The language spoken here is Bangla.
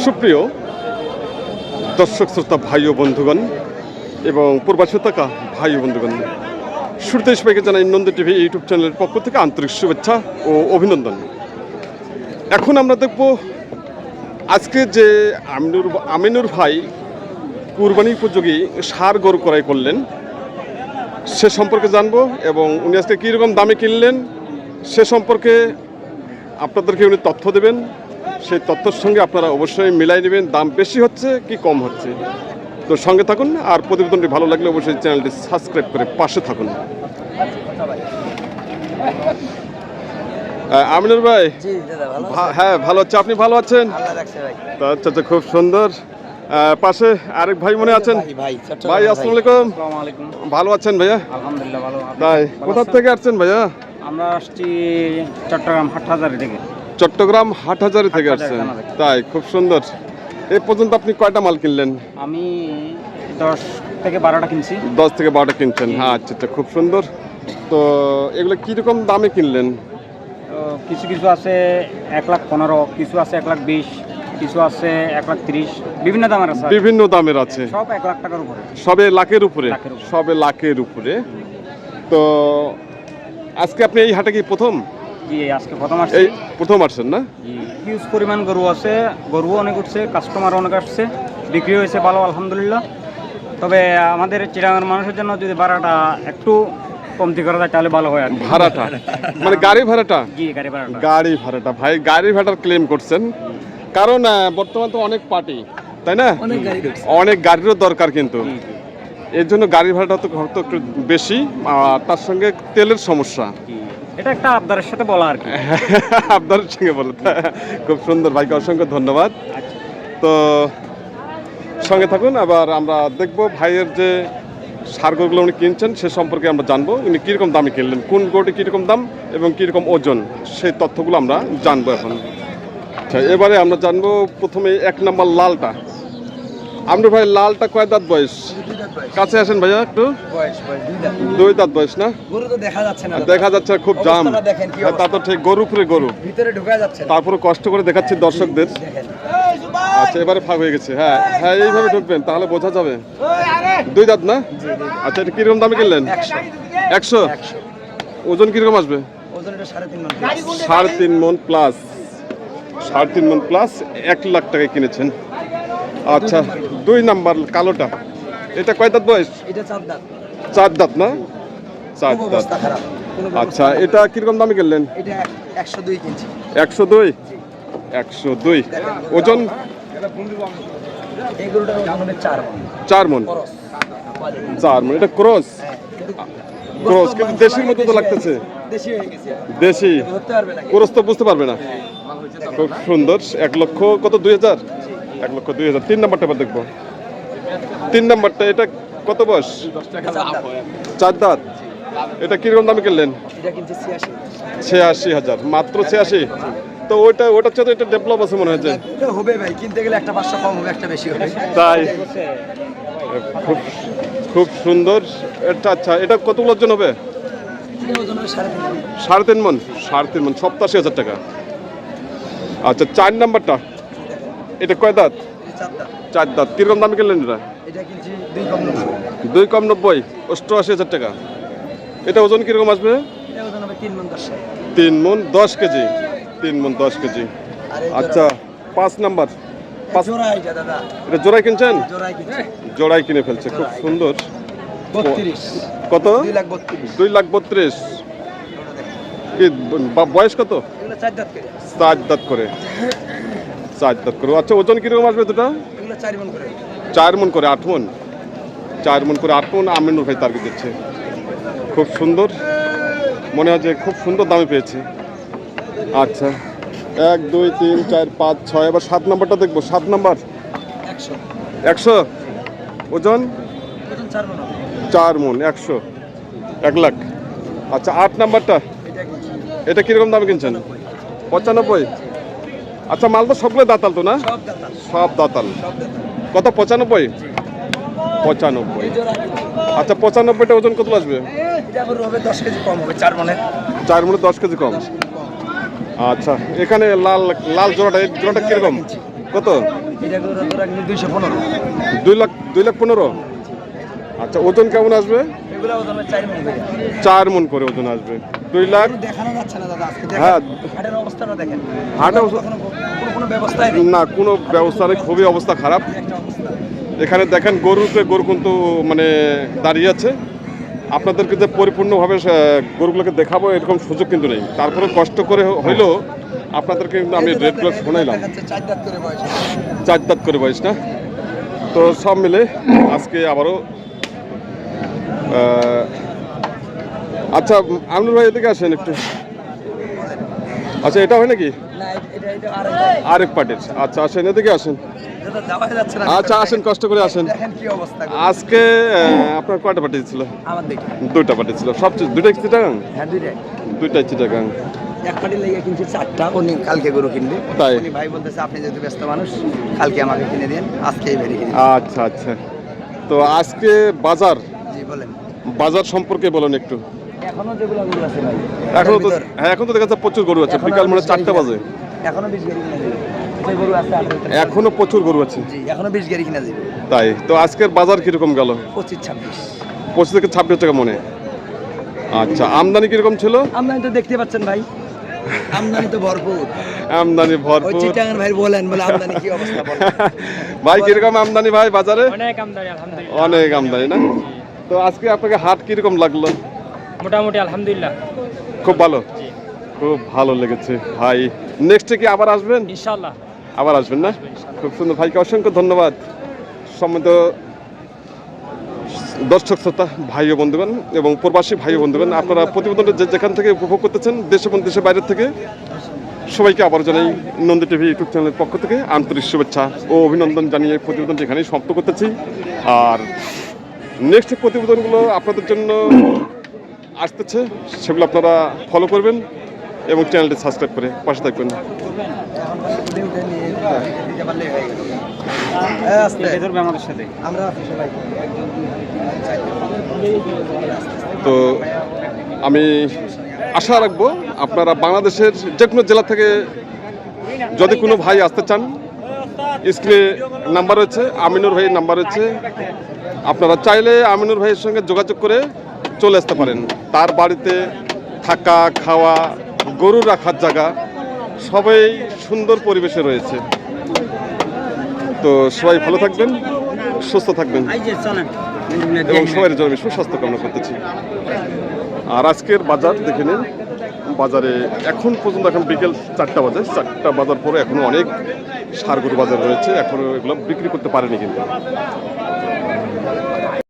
সুপ্রিয় দর্শক শ্রোতা ভাই ও বন্ধুগণ এবং প্রবাসী থাকা ভাই ও বন্ধুগণ, শুরুতে সবাইকে জানাই নন্দী টিভি ইউটিউব চ্যানেলের পক্ষ থেকে আন্তরিক শুভেচ্ছা ও অভিনন্দন। এখন আমরা দেখব আজকে যে আমিনুর ভাই কুরবানি উপযোগী ষাঁড় গরু ক্রয় করলেন সে সম্পর্কে জানবো এবং উনি আজকে কীরকম দামে কিনলেন সে সম্পর্কে আপনাদেরকে উনি তথ্য দেবেন। সেই তথ্যের সঙ্গে আপনারা অবশ্যই মিলাই নেবেন দাম বেশি হচ্ছে কি কম হচ্ছে। তো সঙ্গে থাকুন, আর প্রতিবেদনটি ভালো লাগলে অবশ্যই চ্যানেলটি সাবস্ক্রাইব করে পাশে থাকুন। আমিনুর ভাই, হ্যাঁ ভালো আছে, আপনি ভালো আছেন? আচ্ছা আচ্ছা, খুব সুন্দর। পাশে আরেক ভাই মনে আছেন? ভাই আসসালামু আলাইকুম। ভালো আছেন ভাইয়া? আলহামদুলিল্লাহ ভালো। তাই কোথা থেকে আসছেন ভাইয়া? আমরা আসছি চট্টগ্রাম হাটহাজারী থেকে। চট্টগ্রাম হাটহাজারী থেকে আসছেন? তাই, খুব সুন্দর। এই পর্যন্ত আপনি কয়টা মাল কিনলেন? আমি 10 থেকে 12টা কিনছি। 10 থেকে 12টা কিনছেন, হ্যাঁ। আচ্ছা আচ্ছা, খুব সুন্দর। তো এগুলো কীরকম দামে কিনলেন? কিছু কিছু আছে 1,15,000, কিছু আছে 1,20,000, কিছু আছে 1,30,000, বিভিন্ন দামের আছে। বিভিন্ন দামের আছে, সব 1 লাখ টাকার উপরে, সবে লাখের উপরে, সবে লাখের উপরে। তো আজকে আপনি এই হাটে কি প্রথম? জি, আজকে প্রথম আসছি। এই প্রথম আসছেন না? জি, হিউজ পরিমাণ গরু আছে, গরু অনেক উঠছে, কাস্টমার অনেক আসছে, বিক্রি হয়েছে ভালো আলহামদুলিল্লাহ। তবে আমাদের চিরাঙের মানুষের জন্য যদি ভাড়াটা একটু কমতি করা যায় তাহলে ভালো হয়। আর ভাড়াটা মানে গাড়ি ভাড়াটা? জি, গাড়ি ভাড়াটা। গাড়ি ভাড়াটা ভাই, গাড়ি ভাড়ার ক্লেম করছেন? কারণ বর্তমান তো অনেক পার্টি, তাই না? অনেক গাড়িরও দরকার, কিন্তু এর জন্য গাড়ি ভাড়াটা তো একটু বেশি, আর তার সঙ্গে তেলের সমস্যা। এটা একটা আবদারের সাথে বলা আর কি। আবদারের সঙ্গে বলো, খুব সুন্দর। ভাইকে অসংখ্য ধন্যবাদ। তো সঙ্গে থাকুন, আবার আমরা দেখব ভাইয়ের যে ষাঁড় গরুগুলো উনি কিনছেন সে সম্পর্কে আমরা জানবো। উনি কীরকম দামে কিনলেন, কোন গরুটি কীরকম দাম এবং কীরকম ওজন, সেই তথ্যগুলো আমরা জানবো এখন। আচ্ছা, এবারে আমরা জানবো প্রথমে 1 নম্বর লালটা। আমরা ভাই লালটা কয় দাঁত বয়স? কাছে আসেন ভাইয়া একটু। 2 দাঁত বয়স না? গরু তো দেখা যাচ্ছে না, দেখা যাচ্ছে খুব জাম। তা তো ঠিক, গরু উপরে গরু, ভিতরে ঢোকা যাচ্ছে না। তারপরে কষ্ট করে দেখাচ্ছি দর্শকদের। আচ্ছা, এবারে ফাঁক হয়ে গেছে। হ্যাঁ হ্যাঁ, এইভাবে ঢুকবেন তাহলে বোঝা যাবে। 2 দাঁত না? আচ্ছা, এটা কিরকম দামে কিনলেন? 100। ওজন কিরকম আসবে? ওজন এটা 3.5 মণ। 3.5 মণ প্লাস, 3.5 মণ প্লাস। 1 লাখ টাকায় কিনেছেন। আচ্ছা, 2 নাম্বার কালোটা, এটা কয় দাঁত বয়স? এটা 4 দাঁত। 4 দাঁত না? 4 দাঁত। অবস্থা খারাপ। আচ্ছা, এটা কিরকম দামে কিনলেন? এটা 102 কিনছি। 102? 102। ওজন? এই গরুটার ওজন হবে 4 মণ। 4 মণ? 4 মণ। এটা ক্রস? ক্রস, কিন্তু দেশির মতো তো লাগতেছে। দেশি হয়ে গেছে। দেশি ধরতে পারবে না। ক্রস তো বুঝতে পারবে না। খুব সুন্দর। 1 লক্ষ কত? 2,000? 1 লক্ষ 2,000। 3 নাম্বারটা আবার দেখবো। 3 নাম্বারটা, এটা কত বয়স? 4 দাঁত। এটা কিরকম দামে কিনলেন? এটা কিনছি 86। 86,000 মাত্র? 86? তো ওটার চেয়ে তো এটা ডেভেলপ আছে মনে হচ্ছে। এটা হবে ভাই, কিনতে গেলে একটা 500 কম হবে, একটা বেশি হবে। তাই, খুব খুব সুন্দর। এটা আচ্ছা, এটা কতগুলো ওজন হবে? এটা ওজন হবে 3.5 মণ। 3.5 মণ? 3.5 মণ, 87,000 টাকা। আচ্ছা, 4 নাম্বারটা, এটা কয় দাঁত? 4 দাঁত। 4 দাঁত। কিরকম দামে কিনলেন এটা? এটা কিনছি 2 কম 90। 2 কম 90, 88,000 টাকা। এটা ওজন কিরকম আসবে? এটা ওজন হবে 3 মণ 10। 3 মণ 10 কেজি। 3 মণ 10 কেজি। আচ্ছা, 5 নাম্বার। জোড়া এটা দাদা। এটা জোড়াই কিনছেন? জোড়াই কিনছি। জোড়াই কিনে ফেলছে, খুব সুন্দর। 32। কত? 2,32,000। 2,32,000। কি বয়স কত? এগুলো 4 দাঁত করে। 4 দাঁত করে। 4 দাঁত করে। আচ্ছা, ওজন কিরকম আসবে দুটা? এগুলো 4 মণ করে। 4 মণ করে 8 মণ। 4 মণ করে 8 মণ আমিনুর ভাই টার্গেট দিচ্ছে। খুব সুন্দর, মনে হয় যে খুব সুন্দর দামে পেয়েছে। আচ্ছা, 1 2 3 4 5 6। এবার 7 নাম্বারটা দেখবো। 7 নাম্বার 100। 100। ওজন? ওজন 4 মণ হবে। 4 মণ, 100, 1 লাখ। আচ্ছা, 8 নাম্বারটা, এটা কিনছি এটা কিরকম দামে কিনছেন? 95। আচ্ছা, মাল তো সবগুলো দাঁতাল তো না? সব দাঁত। সব দাঁতাল। সব দাঁত। কত? 95? 95। এই জোড়া কিনছি। আচ্ছা, 95টা ওজন কত আসবে? এটা আবার হবে 10 কেজি কম হবে, 4 মণের। 4 মণে 10 কেজি কম। আচ্ছা, এখানে লাল লাল জোড়াটা, এই জোড়াটা কিরকম? কত? এটা গরু তো রাখলে 215। 2,15,000। আচ্ছা, ওজন কেমন আসবে? এগুলো ওজন 4 মণ করে। 4 মণ করে ওজন আসবে। 2 লাখ। দেখানো যাচ্ছে না দাদা আজকে হ্যাঁ। দেখেন হাটের অবস্থাটা দেখেন। হাটের অবস্থা- কোনো ব্যবস্থাই নেই। না, কোনো ব্যবস্থা নেই, খুবই অবস্থা খারাপ। একটা অবস্থা। এখানে দেখেন গরু কিন্তু মানে দাঁড়িয়ে আছে। আপনাদেরকে যে পরিপূর্ণভাবে গরুগুলোকে দেখাবো এরকম সুযোগ কিন্তু নেই। তারপরে কষ্ট করে হইলেও আপনাদেরকে কিন্তু আমি রেটগুলো শোনাইলাম। 4 দাঁত করে বয়স। 4 দাঁত করে বয়স না? তো সব মিলে আজকে আবারও আচ্ছা, আমিনুর ভাই এদিকে আসেন একটু। আচ্ছা, এটা হয় নাকি না এটা আরেক পার্টির? আচ্ছা, আসেন, এদিকে আসেন। যেটা যাওয়া যাচ্ছে না। আচ্ছা, আসেন, কষ্ট করে আসেন। দেখেন কি অবস্থা। আজকে আপনার কয়টা পার্টি ছিল? আমার দেখি। 2টা পার্টি ছিল। সবচেয়ে 2টাই চিটাগাং? হ্যাঁ দুইটাই। 2টাই চিটাগাং। এক পাটি লেগে কিনছে 4টা, উনি কালকে গরু কিনবে। তাই? উনি ভাই বলতেছে আপনি যেহেতু ব্যস্ত মানুষ কালকে আমাকে কিনে দেন, আজকেই বেরিয়ে কিনে দেন। আচ্ছা আচ্ছা, তো আজকে জি বলেন। বাজার সম্পর্কে বলেন একটু। এখনো যেগুলো গরু আছে ভাই এখনো তো, হ্যাঁ, এখন তো দেখা যাচ্ছে প্রচুর গরু আছে। বিকাল মানে 4টা বাজে, এখনো 20 গাড়ি কিনা যাবে। যে গরু আছে এখনো প্রচুর গরু আছে। জি এখনো 20 গাড়ি কিনা যাবে। তাই তো আজকের বাজার কিরকম গেল? 25-26। 25 থেকে 26 টাকা মনে। আচ্ছা, আমদানি কিরকম ছিল? আমদানি তো দেখতে পাচ্ছেন ভাই, আমদানি তো ভরপুর। আমদানি ওই ভরপুর। চিটাগাং ভাই বলেন বলে আমদানি কি অবস্থা বলেন। ভাই কিরকম আমদানি ভাই বাজারে? অনেক আমদানি আলহামদুলিল্লাহ। অনেক আমদানি না? তো আজকে আপনাকে হাট কিরকম লাগলো? মোটামুটি আলহামদুলিল্লাহ খুব ভালো, খুব ভালো লেগেছে ভাই। নেক্সটে কি আবার আসবেন? ইনশাআল্লাহ। আবার আসবেন না? খুব সুন্দর, ভাইকে অসংখ্য ধন্যবাদ। সম্মানিত দর্শক শ্রোতা ভাই ও বন্ধুগণ এবং প্রবাসী ভাই ও বন্ধুগণ, আপনারা প্রতিবেদনটা যেখান থেকে উপভোগ করতেছেন দেশ এবং দেশের বাইরের থেকে, সবাইকে আবার জানাই নন্দী টিভি ইউটিউব চ্যানেলের পক্ষ থেকে আন্তরিক শুভেচ্ছা ও অভিনন্দন জানিয়ে প্রতিবেদনটি এখানেই সমাপ্ত করতেছি। আর নেক্সট প্রতিবেদনগুলো আপনাদের জন্য আসতেছে, সেগুলো আপনারা ফলো করবেন এবং চ্যানেলটি সাবস্ক্রাইব করে পাশে থাকবেন। কে ধরবে আমাদের সাথে? আমরা আছি সবাই। তো আমি আশা রাখবো আপনারা বাংলাদেশের যে কোনো জেলা থেকে যদি কোনো ভাই আসতে চান, স্ক্রিনে নাম্বার রয়েছে, আমিনুর ভাইয়ের নাম্বার রয়েছে, আপনারা চাইলে আমিনুর ভাইয়ের সঙ্গে যোগাযোগ করে চলে আসতে পারেন। তার বাড়িতে থাকা, খাওয়া, গরু রাখার জায়গা সবই সুন্দর পরিবেশে রয়েছে। তো সবাই ভালো থাকবেন, সুস্থ থাকবেন এবং সবাই জন্য সুস্বাস্থ্য কামনা করতেছি। আর আজকের বাজার দেখে নিন, বাজারে এখন পর্যন্ত এখন বিকেল 4টা বাজে, 4টা বাজার পরে এখনো অনেক ষাঁড় গরু বাজার রয়েছে, এখনো এগুলো বিক্রি করতে পারেনি কিন্তু।